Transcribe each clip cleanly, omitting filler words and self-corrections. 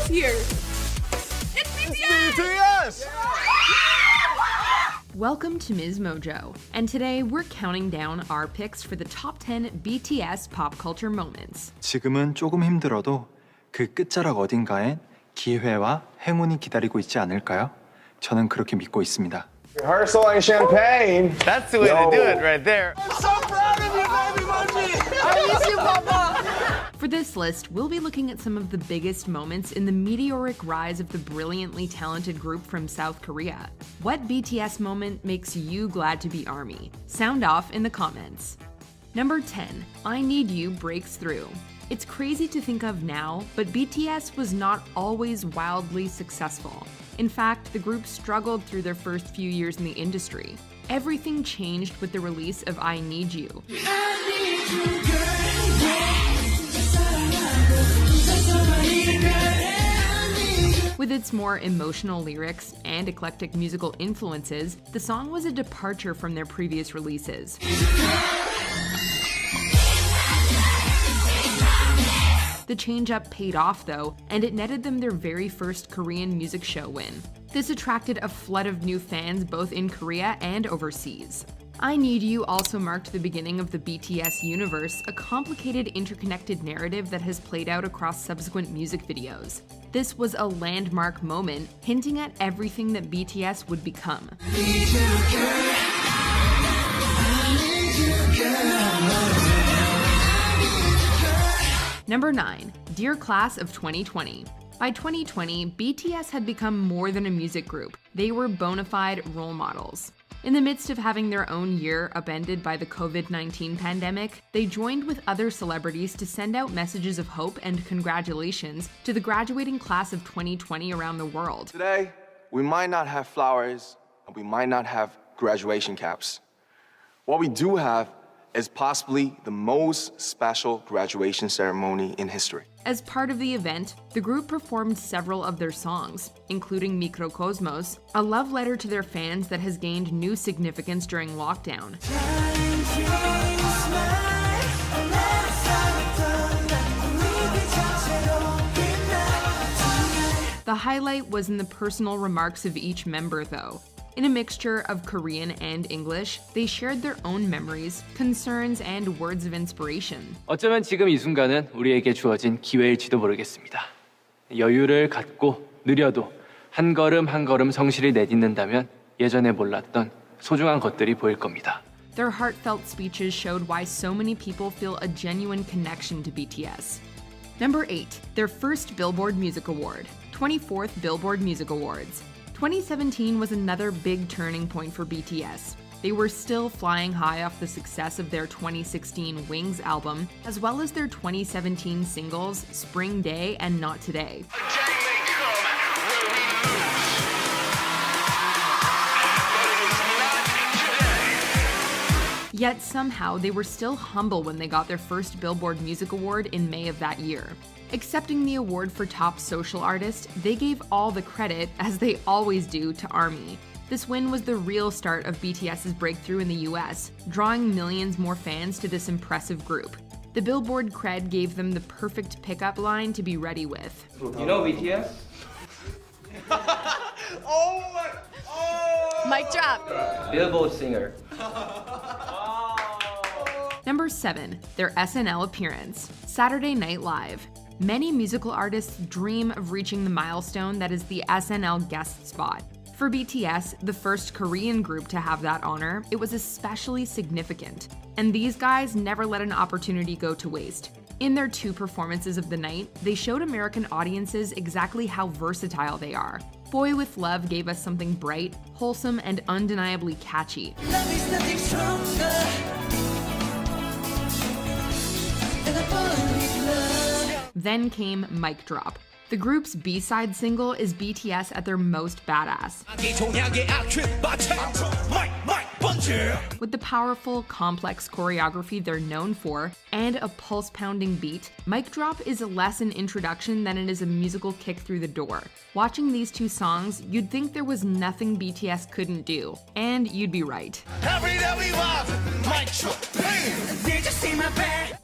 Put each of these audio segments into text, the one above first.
is here. It's BTS! BTS! Welcome to Ms. Mojo, and today we're counting down our picks for the top 10 BTS pop culture moments. 지금은 조금 힘들어도 그 끝자락 어딘가엔 기회와 행운이 기다리고 있지 않을까요? 저는 그렇게 믿고 있습니다. Rehearsal and champagne. That's the way to do it right there. I'm so proud of you, baby Moji! I miss you, Papa. For this list, we'll be looking at some of the biggest moments in the meteoric rise of the brilliantly talented group from South Korea. What BTS moment makes you glad to be ARMY? Sound off in the comments. Number 10, I Need You breaks through. It's crazy to think of now, but BTS was not always wildly successful. In fact, the group struggled through their first few years in the industry. Everything changed with the release of I Need You. With its more emotional lyrics and eclectic musical influences, the song was a departure from their previous releases. The change-up paid off though, and it netted them their very first Korean music show win. This attracted a flood of new fans both in Korea and overseas. I Need You also marked the beginning of the BTS universe, a complicated interconnected narrative that has played out across subsequent music videos. This was a landmark moment, hinting at everything that BTS would become. Number 9, Dear Class of 2020. By 2020, BTS had become more than a music group. They were bona fide role models. In the midst of having their own year upended by the COVID-19 pandemic, they joined with other celebrities to send out messages of hope and congratulations to the graduating class of 2020 around the world. Today, we might not have flowers, and we might not have graduation caps. What we do have is possibly the most special graduation ceremony in history. As part of the event, the group performed several of their songs, including Mikrokosmos, a love letter to their fans that has gained new significance during lockdown. The highlight was in the personal remarks of each member, though. In a mixture of Korean and English, they shared their own memories, concerns, and words of inspiration. 어쩌면 지금 이 순간은 우리에게 주어진 기회일지도 모르겠습니다. 여유를 갖고 느려도 한 걸음 한 걸음 성실히 내딛는다면 예전에 몰랐던 소중한 것들이 보일 겁니다. Their heartfelt speeches showed why so many people feel a genuine connection to BTS. Number 8, their first Billboard Music Award, 24th Billboard Music Awards. 2017 was another big turning point for BTS. They were still flying high off the success of their 2016 Wings album, as well as their 2017 singles Spring Day and Not Today. Yet somehow they were still humble when they got their first Billboard Music Award in May of that year. Accepting the award for Top Social Artist, they gave all the credit, as they always do, to ARMY. This win was the real start of BTS's breakthrough in the US, drawing millions more fans to this impressive group. The Billboard cred gave them the perfect pickup line to be ready with. You know BTS? Mic drop. Billboard singer. Number 7, their SNL appearance, Saturday Night Live. Many musical artists dream of reaching the milestone that is the SNL guest spot. For BTS, the first Korean group to have that honor, it was especially significant. And these guys never let an opportunity go to waste. In their 2 performances of the night, they showed American audiences exactly how versatile they are. Boy With Love gave us something bright, wholesome, and undeniably catchy. Then came Mic Drop. The group's B-side single is BTS at their most badass. With the powerful, complex choreography they're known for, and a pulse-pounding beat, Mic Drop is less an introduction than it is a musical kick through the door. Watching these 2 songs, you'd think there was nothing BTS couldn't do, and you'd be right.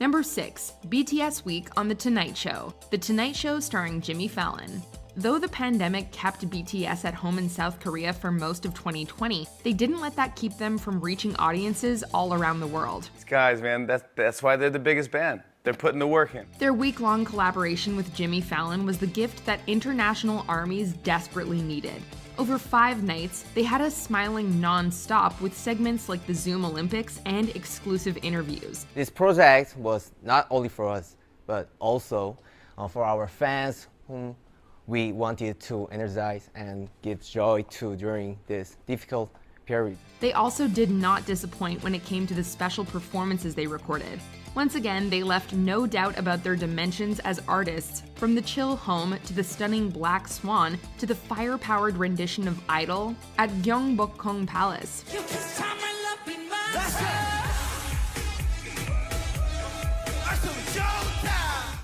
Number 6, BTS Week on The Tonight Show. The Tonight Show starring Jimmy Fallon. Though the pandemic kept BTS at home in South Korea for most of 2020, they didn't let that keep them from reaching audiences all around the world. These guys, man, that's why they're the biggest band. They're putting the work in. Their week-long collaboration with Jimmy Fallon was the gift that international armies desperately needed. Over 5 nights, they had us smiling non-stop with segments like the Zoom Olympics and exclusive interviews. This project was not only for us, but also for our fans whom we wanted to energize and give joy to during this difficult period. They also did not disappoint when it came to the special performances they recorded. Once again, they left no doubt about their dimensions as artists, from the chill home to the stunning Black Swan to the fire-powered rendition of Idol at Gyeongbokgung Palace.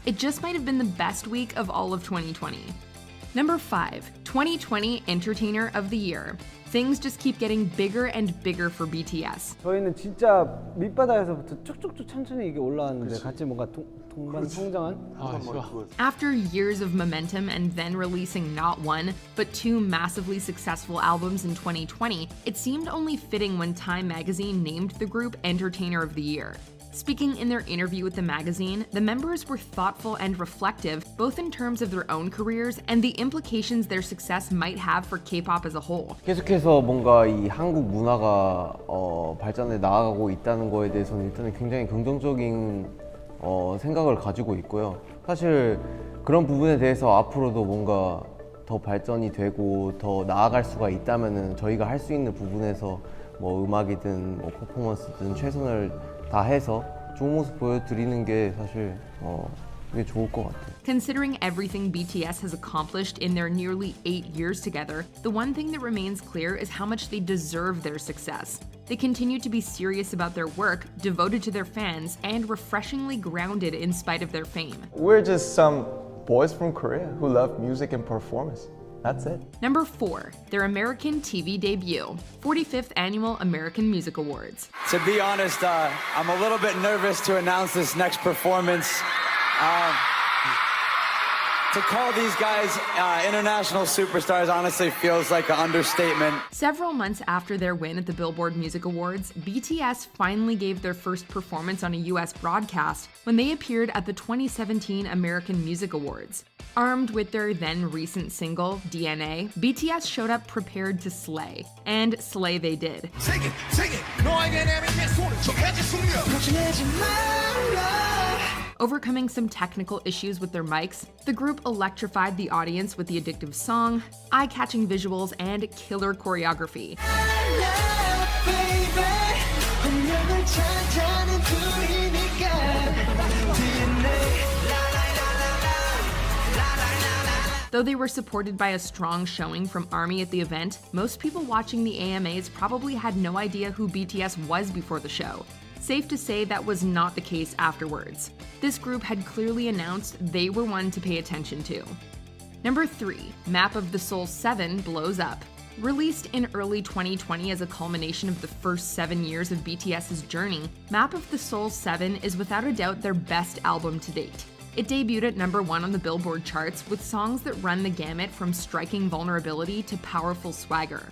It just might have been the best week of all of 2020. Number 5, 2020 Entertainer of the Year. Things just keep getting bigger and bigger for BTS. 저희는 진짜 밑바닥에서부터 쭉쭉쭉 천천히 이게 올라왔는데 같이 뭔가 동반 성장한? After years of momentum and then releasing not one, but 2 massively successful albums in 2020, it seemed only fitting when Time magazine named the group Entertainer of the Year. Speaking in their interview with the magazine, the members were thoughtful and reflective, both in terms of their own careers and the implications their success might have for K-pop as a whole. 계속해서 뭔가 이 한국 문화가 발전해 나아가고 있다는 거에 대해서는 일단은 굉장히 긍정적인 생각을 가지고 있고요. 사실 그런 부분에 대해서 앞으로도 뭔가 더 발전이 되고 더 나아갈 수가 있다면은 저희가 할 수 있는 부분에서 뭐 음악이든 뭐 퍼포먼스든 최선을 다해서 좋은 모습 보여드리는 게 사실 그게 좋을 것 같아요. Considering everything BTS has accomplished in their nearly 8 years together, the one thing that remains clear is how much they deserve their success. They continue to be serious about their work, devoted to their fans, and refreshingly grounded in spite of their fame. We're just some boys from Korea who love music and performance. That's it. Number 4, their American TV debut, 45th Annual American Music Awards. To be honest, I'm a little bit nervous to announce this next performance. To call these guys international superstars honestly feels like an understatement. Several months after their win at the Billboard Music Awards, BTS finally gave their first performance on a US broadcast when they appeared at the 2017 American Music Awards. Armed with their then recent single, DNA, BTS showed up prepared to slay. And slay they did. Overcoming some technical issues with their mics, the group electrified the audience with the addictive song, eye-catching visuals, and killer choreography. Though they were supported by a strong showing from ARMY at the event, most people watching the AMAs probably had no idea who BTS was before the show. Safe to say that was not the case afterwards. This group had clearly announced they were one to pay attention to. Number 3, Map of the Soul 7 blows up. Released in early 2020 as a culmination of the first 7 years of BTS's journey, Map of the Soul 7 is without a doubt their best album to date. It debuted at number 1 on the Billboard charts with songs that run the gamut from striking vulnerability to powerful swagger.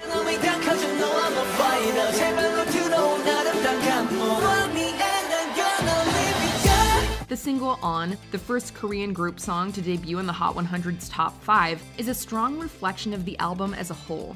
The single On, the first Korean group song to debut in the Hot 100's top 5, is a strong reflection of the album as a whole.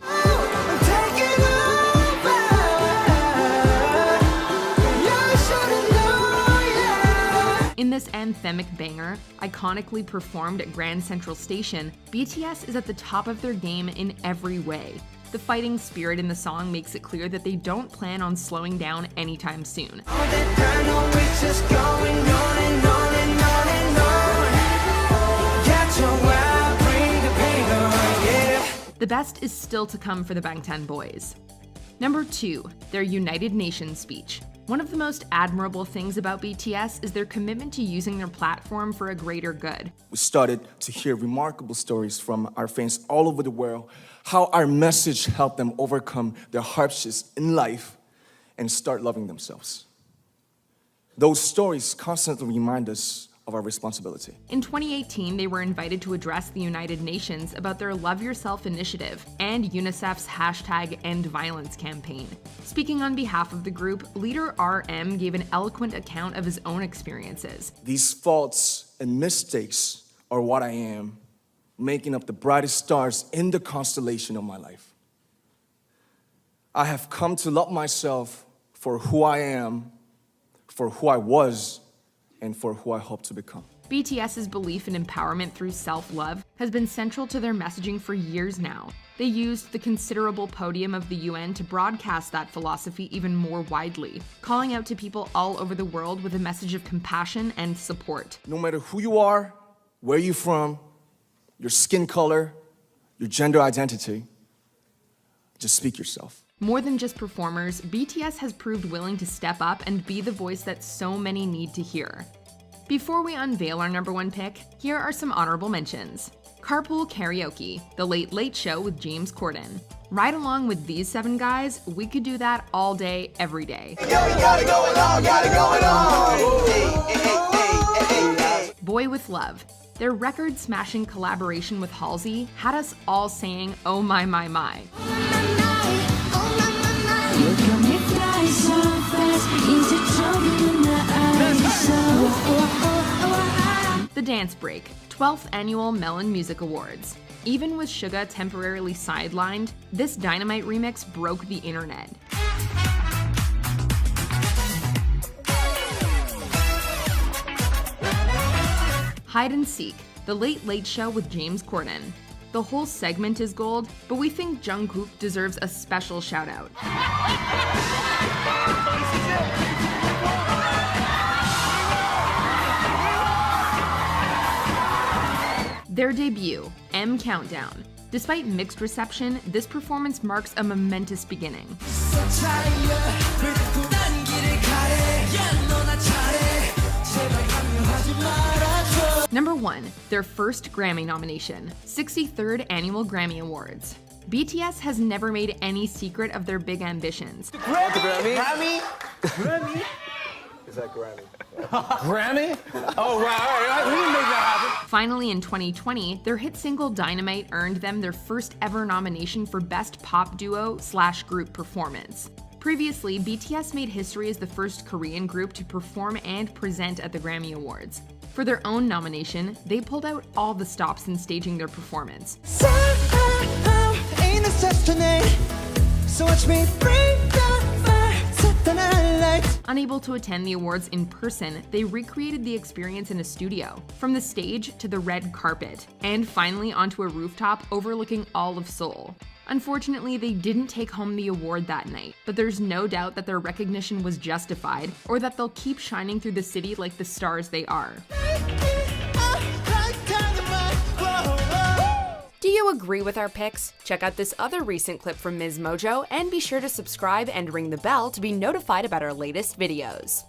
In this anthemic banger, iconically performed at Grand Central Station, BTS is at the top of their game in every way. The fighting spirit in the song makes it clear that they don't plan on slowing down anytime soon. The best is still to come for the Bangtan boys. Number 2, their United Nations speech. One of the most admirable things about BTS is their commitment to using their platform for a greater good. We started to hear remarkable stories from our fans all over the world, how our message helped them overcome their hardships in life and start loving themselves. Those stories constantly remind us of our responsibility. In 2018, they were invited to address the United Nations about their Love Yourself initiative and UNICEF's #EndViolence campaign. Speaking on behalf of the group, leader RM gave an eloquent account of his own experiences. These faults and mistakes are what I am, making up the brightest stars in the constellation of my life. I have come to love myself for who I am, for who I was, and for who I hope to become. BTS's belief in empowerment through self-love has been central to their messaging for years now. They used the considerable podium of the UN to broadcast that philosophy even more widely, calling out to people all over the world with a message of compassion and support. No matter who you are, where you're from, your skin color, your gender identity, just speak yourself. More than just performers, BTS has proved willing to step up and be the voice that so many need to hear. Before we unveil our number one pick, here are some honorable mentions. Carpool Karaoke, The Late Late Show with James Corden. Right along with these 7 guys, we could do that all day, every day. Boy with Love. Their record-smashing collaboration with Halsey had us all saying, oh my, my, my. The Dance Break, 12th Annual Melon Music Awards. Even with Suga temporarily sidelined, this Dynamite remix broke the internet. Hide and Seek, The Late Late Show with James Corden. The whole segment is gold, but we think Jungkook deserves a special shout out. Their debut, M Countdown. Despite mixed reception, this performance marks a momentous beginning. Number 1, their first Grammy nomination, 63rd Annual Grammy Awards. BTS has never made any secret of their big ambitions. Grammy? Is that Grammy? Grammy? Oh, right, all right. We can make that happen. Finally, in 2020, their hit single Dynamite earned them their first ever nomination for Best Pop Duo/Group Performance. Previously, BTS made history as the first Korean group to perform and present at the Grammy Awards. For their own nomination, they pulled out all the stops in staging their performance. Unable to attend the awards in person, they recreated the experience in a studio, from the stage to the red carpet, and finally onto a rooftop overlooking all of Seoul. Unfortunately, they didn't take home the award that night, but there's no doubt that their recognition was justified, or that they'll keep shining through the city like the stars they are. Do you agree with our picks? Check out this other recent clip from Ms. Mojo and be sure to subscribe and ring the bell to be notified about our latest videos.